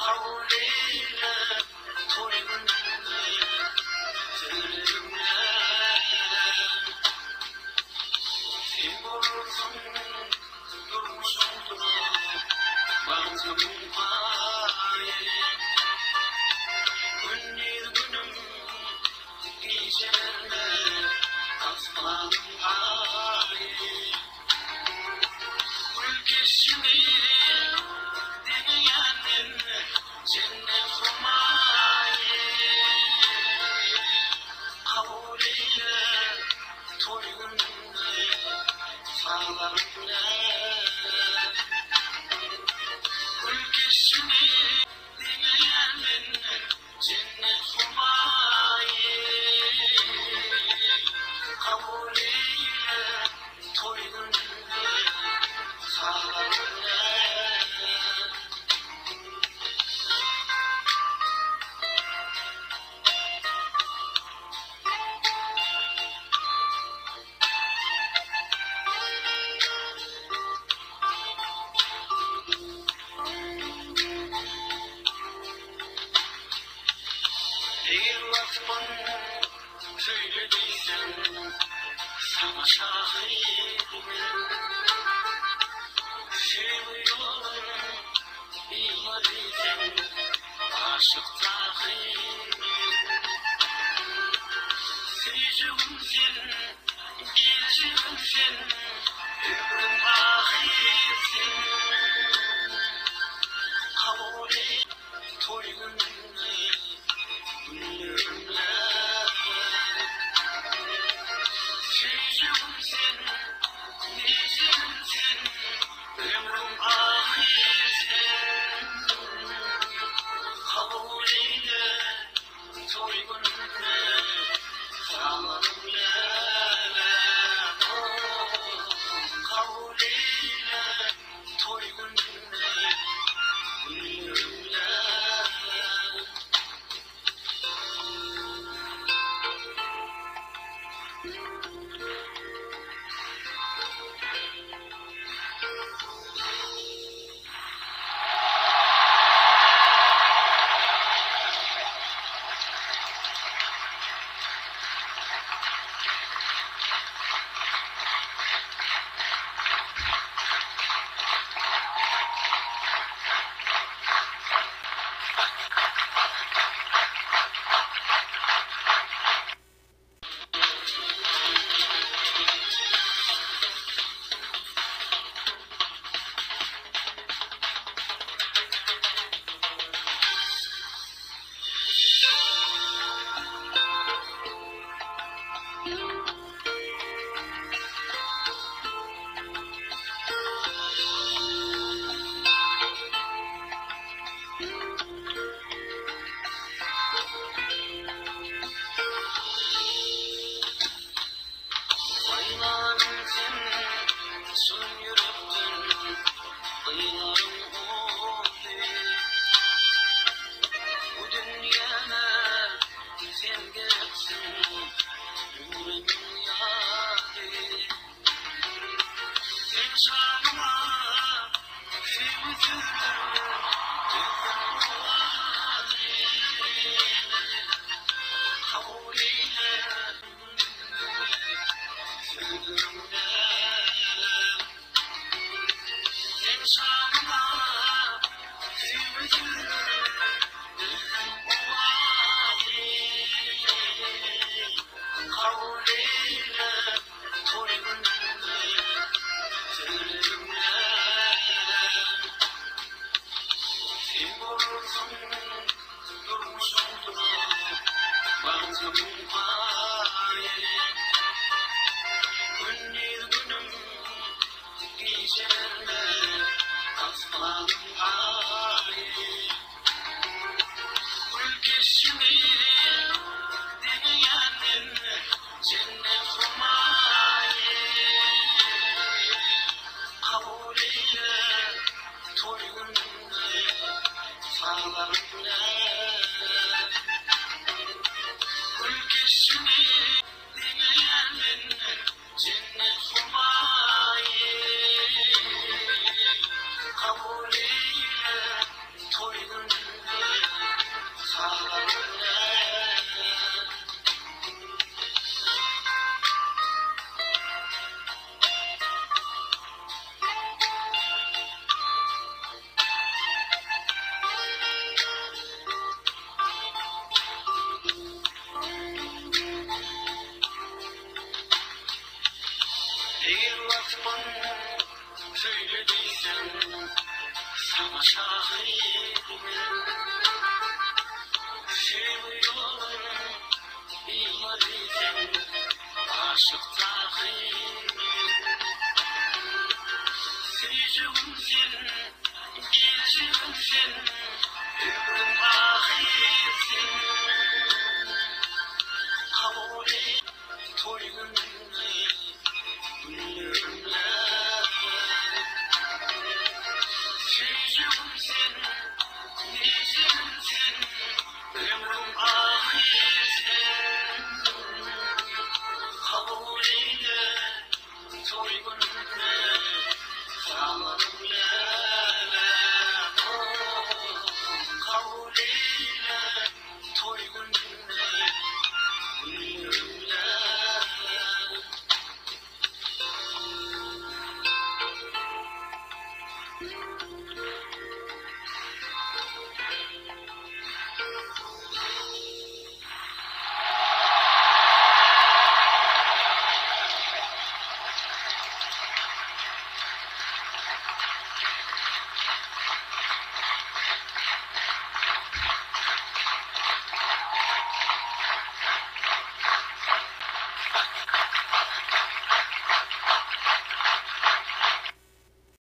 Kavleyle toygunle Tülümle Kim olursun durmuşumdur Baktım haye Günler günüm gecelerle Aslanım haye Ülkesini deneyenin cennet umaye Kabul eyle toygunle sağlarımla Ülkesini deneyenin cennet umaye Kabul eyle toygunle sağlarımla Eğer laftan söylediysen sana şahidim Seviyorum bilmediysen aşık tahim Seveceğim sen, geleceğim sen Ömrüm ahirsin Kabul et toygunle Günlerimle Seveceğim sen, geleceğim sen Ömrüm ahirsin Kabul eyle toygunle Sağlarımla Kabul eyle toygunle Günlerimle Aylarım sen, son yürekten Aylarım oldu Bu dünyana sen gereksin Ömrümün yadı Sen canıma sevdirdin Gözüm kuladı Kabul eyle Sevdirimle Sen canıma sevdirdin Gözüm kuladı Kabul eyle toygunle Sevdirimle Sen olursun durmuşumdur Baktım haye Günler günüm gecelerle Aslanım haye Ülkesini deneyenin cennet umaye Kabul eyle toygunle sağlarımla Ülkesini deneyenin cennet umaye Kabul eyle toygunle kıyım